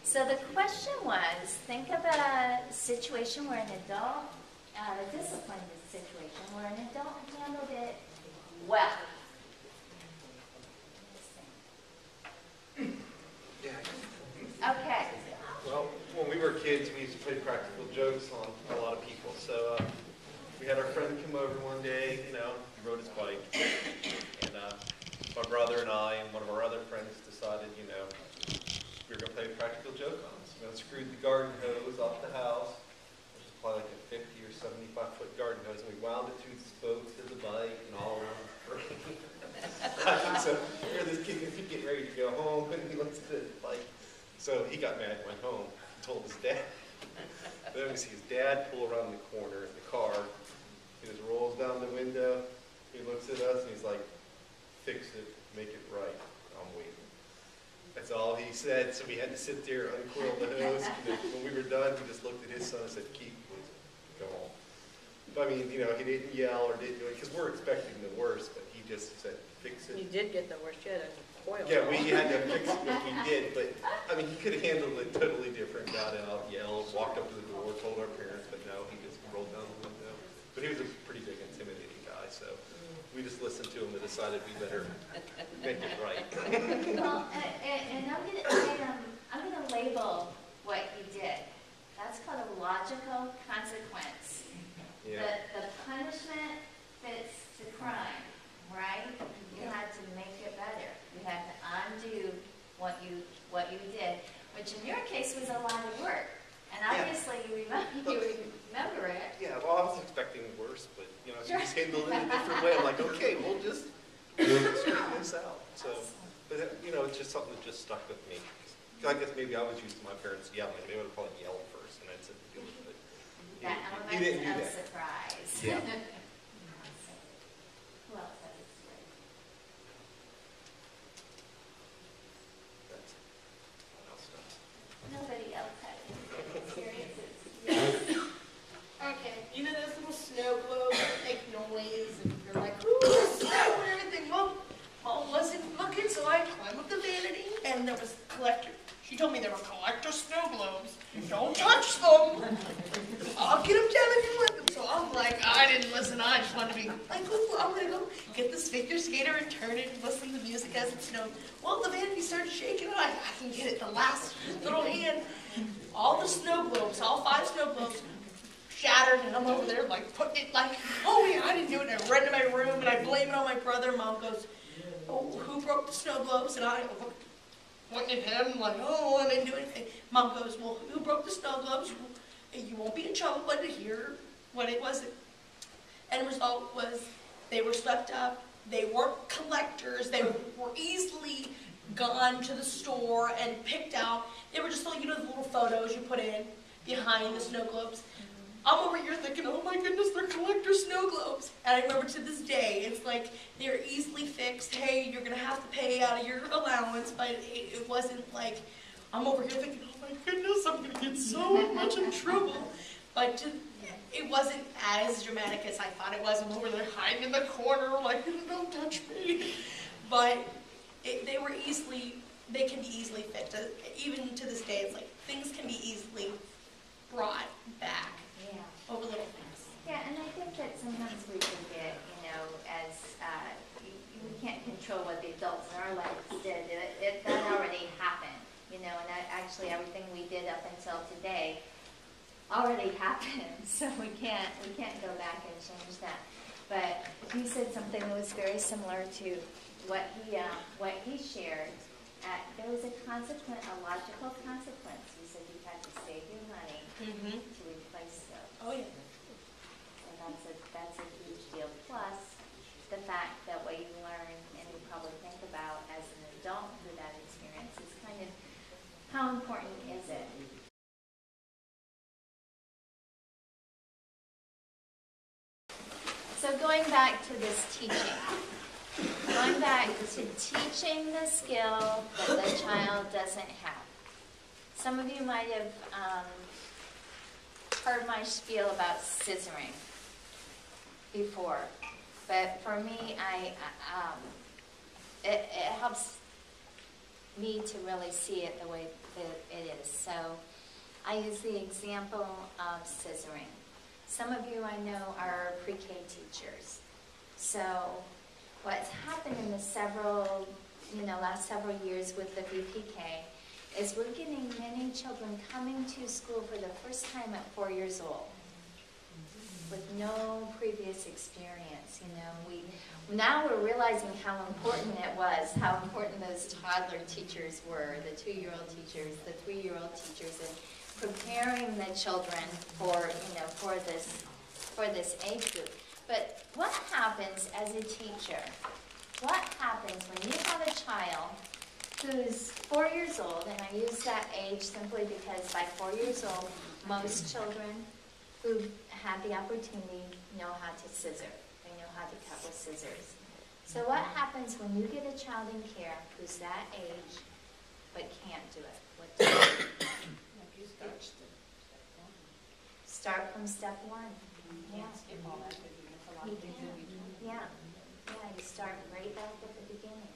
So the question was, think about a situation where an adult, a disciplined situation, where an adult handled it well. Okay. Well, when we were kids, we used to play practical jokes on a lot of people. So we had our friend come over one day, he rode his bike. And my brother and I and one of our other friends decided, we were going to play a practical joke on us. We screwed the garden hose off the house, which is probably like a 50 or 75-foot garden hose, and we wound it through the spokes of the bike and all around the frame. So here this kid is getting ready to go home, and he looks at the bike. So he got mad, went home, and told his dad. Then we see his dad pull around the corner in the car. He just rolls down the window. He looks at us, and he's like, "Fix it, make it right. I'm waiting." That's all he said. So we had to sit there, uncoil the hose. When we were done, he just looked at his son and said, "Keith, please go home." I mean, he didn't yell or didn't do it because we're expecting the worst, but he just said, "Fix it." You did get the worst yet, and coil. Yeah, we had to fix it, what we did, but I mean, he could have handled it totally different. Got out, yelled, walked up to the door, told our parents, but no, he just rolled down the window. But he was a pretty big, intimidating guy, so we just listened to him and decided we better make it right. Well, and I'm gonna label what you did. That's called a logical consequence. Yeah. The punishment fits the crime, right? You had to make it better. You had to undo what you did, which in your case was a lot of work. And obviously you remember it. Yeah, well, I was expecting the worst, but Sure. he just handled it in a different way. I'm like, okay, we'll just straighten this out. So, but it's just something that just stuck with me. I guess maybe I was used to my parents yelling. They would have probably yelled first, and I'd said to deal with it. That He didn't do element of that. surprise. Yeah. Who else has a story? That's what else does. Nobody else had any experiences. Yes. Okay, those little snow globes that make noise, and you're like, ooh, snow and everything. Well, Mom wasn't looking, so I climbed up the vanity, and there was a collector. She told me there were collector snow globes. Don't touch them. I'll get them down if you want them. So I'm like, I didn't listen. I just wanted to be like, ooh, I'm going to go get this figure skater and turn it and listen to the music as it snowed. Well, the vanity started shaking, and I can get it, the last little hand. All the snow globes, all 5 snow globes, shattered, and I'm over there like putting it like, oh yeah, I didn't do it. And I run to my room and I blame it on my brother. Mom goes, oh, who broke the snow globes? And I pointed at him like, oh, I didn't do anything. Mom goes, well, who broke the snow globes? You won't be in trouble, but here what it was. And the result was they were swept up. They weren't collectors. They were easily gone to the store and picked out. They were just like, the little photos you put in behind the snow globes. I'm over here thinking, oh my goodness, they're collector snow globes. And I remember to this day, it's like they're easily fixed. Hey, you're going to have to pay out of your allowance. But it wasn't like, I'm over here thinking, oh my goodness, I'm going to get so much in trouble. But it wasn't as dramatic as I thought it was. I'm over there hiding in the corner like, don't touch me. But they can be easily fixed. Even to this day, it's like things can be easily brought back. Over little things. Yeah, and I think that sometimes we forget, as we can't control what the adults in our lives did. That already happened, and actually everything we did up until today already happened. So we can't go back and change that. But you said something that was very similar to what he shared. There was a logical consequence. You said you had to save your money to replace those. Oh, yeah. So that's a huge deal. Plus, the fact that what you learn and you probably think about as an adult through that experience is kind of how important is it? So going back to this teaching. Going back to teaching the skill that the child doesn't have. Some of you might have heard my spiel about scissoring before, but for me, it helps me to really see it the way that it is. So I use the example of scissoring. Some of you I know are pre-K teachers. So what's happened in the last several years with the VPK is we're getting many children coming to school for the first time at 4 years old with no previous experience. Now we're realizing how important it was, how important those toddler teachers were, the 2-year-old teachers, the 3-year-old teachers, and preparing the children for this age group. But what happens as a teacher? What happens when you have a child who's 4 years old, and I use that age simply because by 4 years old, most children who have the opportunity know how to scissor. They know how to cut with scissors. So what happens when you get a child in care who's that age but can't do it? What do you do? Start from step 1. Yeah. You can. Yeah. Yeah, you start right back at the beginning.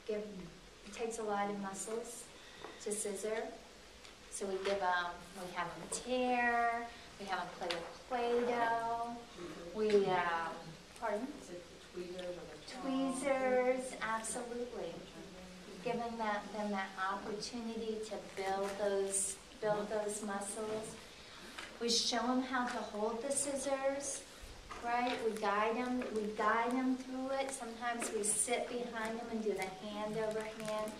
It takes a lot of muscles to scissor. So we have them tear, we have them play with Play-Doh, tweezers, absolutely. Giving them that opportunity to build those muscles. We show them how to hold the scissors, right? We guide them through it. Sometimes we sit behind them and do the hand over hand.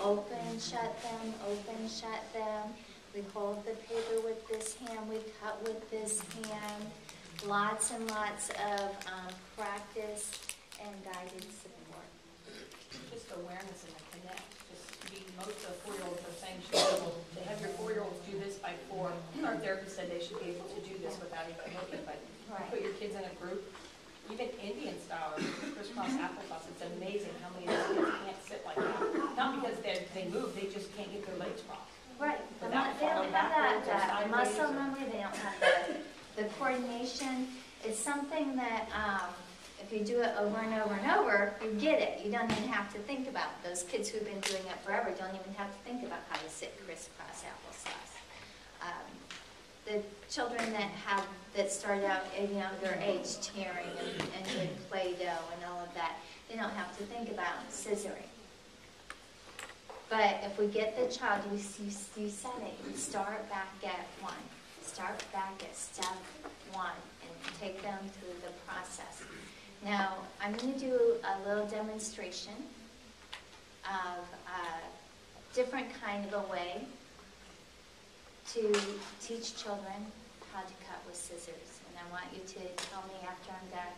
Open, shut them. We hold the paper with this hand. We cut with this hand. Lots and lots of practice and guided support. Just awareness and a connect. Most of the 4-year-olds are saying they have your 4-year-olds do this by 4. Our therapist said they should be able to do this without even looking, but put your kids in a group. Even Indian style, crisscross applesauce, it's amazing how many of those kids can't sit like that. Not because they move, they just can't get their legs crossed. Right. They don't have that muscle memory. They don't have the coordination. It's something that if you do it over and over and over, you get it. You don't even have to think about it. Those kids who've been doing it forever don't even have to think about how to sit crisscross applesauce. The children that start out at a younger age tearing and doing Play-Doh and all of that, they don't have to think about scissoring. But if we get the child, you said it, you start back at 1. Start back at step 1 and take them through the process. Now, I'm going to do a little demonstration of a different kind of a way to teach children how to cut with scissors. And I want you to tell me after I'm done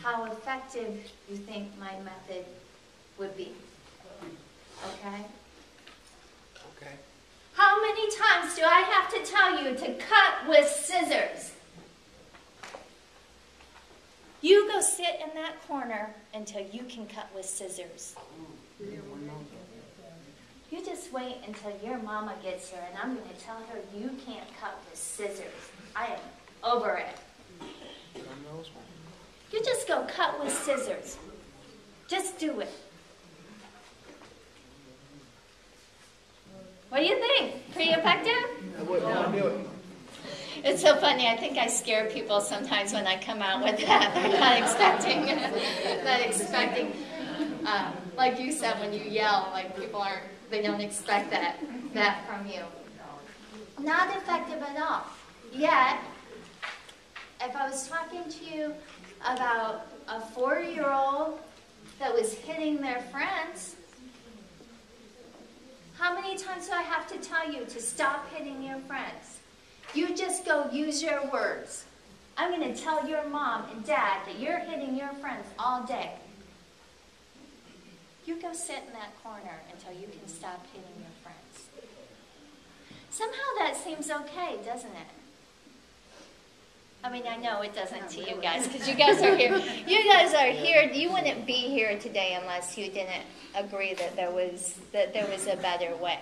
how effective you think my method would be. Okay? Okay. How many times do I have to tell you to cut with scissors? You go sit in that corner until you can cut with scissors. You just wait until your mama gets here and I'm going to tell her you can't cut with scissors. I am over it. You just go cut with scissors. Just do it. What do you think? Pretty effective? I wouldn't want to do it. It's so funny. I think I scare people sometimes when I come out with that. They're not expecting, like you said, when you yell, like people they don't expect that from you. Not effective at all. Yet, if I was talking to you about a 4-year-old that was hitting their friends, how many times do I have to tell you to stop hitting your friends? You just go use your words. I'm going to tell your mom and dad that you're hitting your friends all day. You go sit in that corner until you can stop hitting your friends. Somehow that seems okay, doesn't it? I mean, I know it doesn't to you guys, because you guys are here. You guys are here. You wouldn't be here today unless you didn't agree that there was a better way.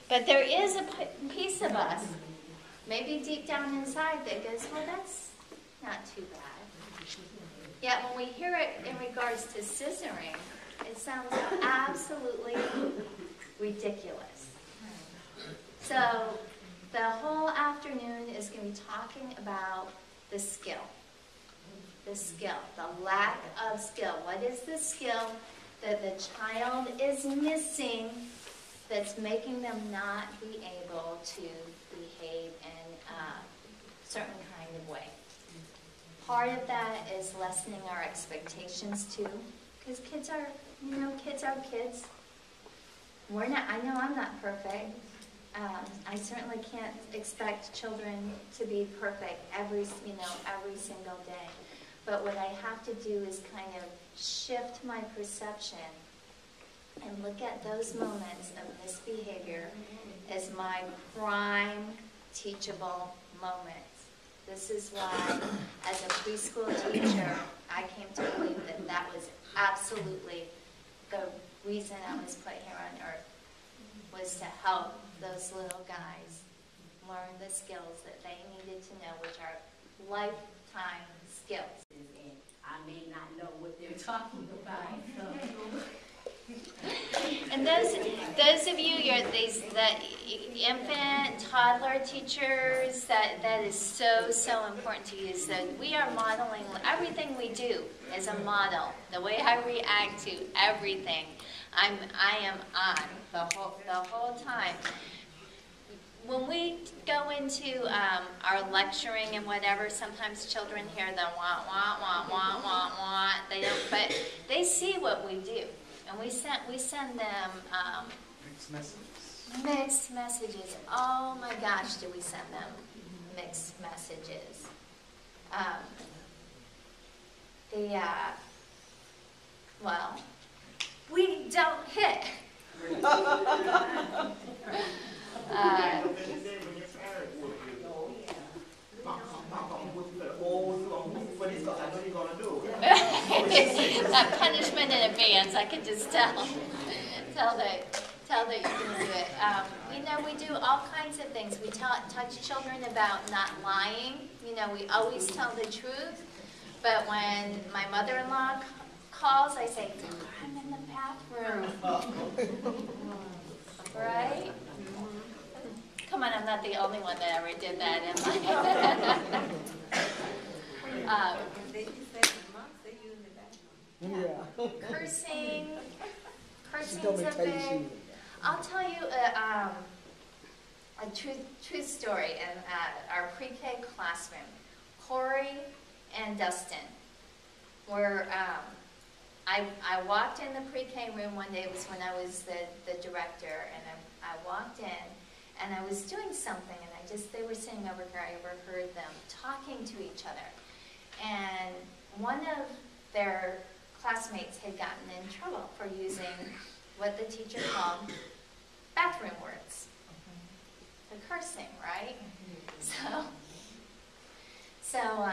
But there is a piece of us, maybe deep down inside, that goes, well, that's not too bad. Yet when we hear it in regards to scissoring, it sounds absolutely ridiculous. So the whole afternoon is going to be talking about the skill. The skill, the lack of skill. What is the skill that the child is missing that's making them not be able to behave in a certain kind of way? Part of that is lessening our expectations too, because kids are, kids are kids. I know I'm not perfect. I certainly can't expect children to be perfect every single day. But what I have to do is kind of shift my perception and look at those moments of misbehavior as my prime teachable moments. This is why, as a preschool teacher, I came to believe that that was absolutely the reason I was put here on earth, was to help those little guys learn the skills that they needed to know, which are lifetime skills. And I may not know what they're talking about. And those of you, the infant, toddler teachers, that is so important to you. So we are modeling everything we do as a model. The way I react to everything, I am on the whole time. When we go into our lecturing and whatever, sometimes children hear the wah, wah, wah, wah, wah, wah. They don't, but they see what we do. And we send them mixed messages. Oh my gosh, do we send them mixed messages? Well, we don't hit. That punishment in advance, I can just tell that you can do it. We do all kinds of things. We touch children about not lying. We always tell the truth. But when my mother-in-law calls, I say, I'm in the bathroom. Right? Come on, I'm not the only one that ever did that, am I? Cursing's a big. I'll tell you a true story in our pre-K classroom. Corey and Dustin were. I walked in the pre-K room one day. It was when I was the director, and I walked in, and I was doing something, and they were sitting over here. I overheard them talking to each other, and one of their classmates had gotten in trouble for using what the teacher called bathroom words. The cursing, right? So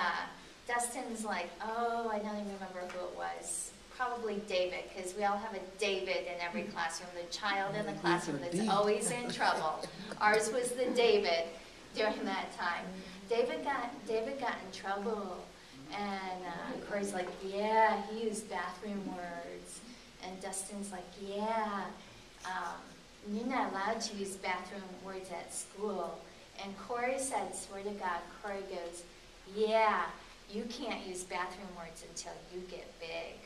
Dustin's like, oh, I don't even remember who it was. Probably David, because we all have a David in every classroom, the child in the classroom that's always in trouble. Ours was the David during that time. David got in trouble, and Corey's like, yeah, he used bathroom words. And Dustin's like, yeah, you're not allowed to use bathroom words at school. And Corey said, swear to God, Corey goes, yeah, you can't use bathroom words until you get big.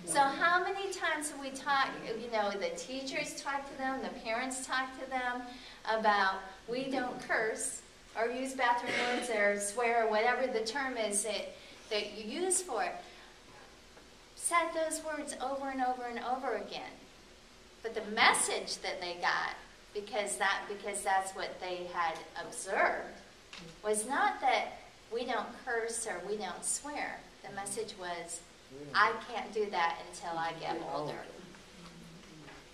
So how many times have we talked, the teachers talk to them, the parents talk to them about we don't curse or use bathroom words or swear or whatever the term is that you use for it. Said those words over and over and over again. But the message that they got, because that's what they had observed, was not that we don't curse or we don't swear. The message was, I can't do that until I get older.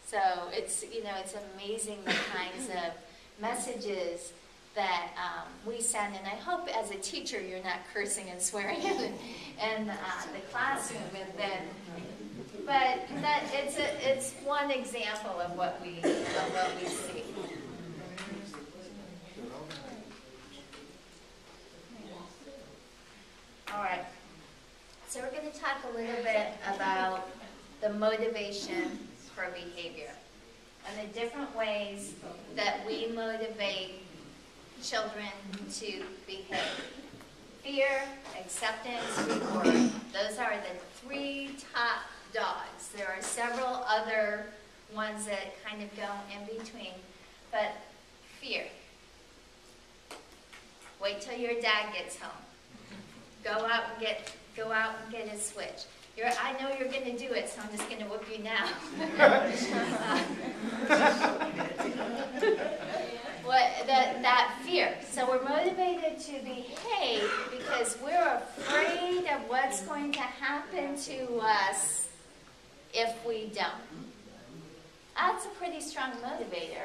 So it's amazing the kinds of messages that we send, and I hope as a teacher you're not cursing and swearing in the classroom. But that it's one example of what we see. little bit about the motivation for behavior and the different ways that we motivate children to behave. Fear, acceptance, reward. Those are the three top dogs. There are several other ones that kind of go in between, but fear. Wait till your dad gets home. Go out and get his switch. I know you're going to do it, so I'm just going to whoop you now. That fear. So we're motivated to behave because we're afraid of what's going to happen to us if we don't. That's a pretty strong motivator.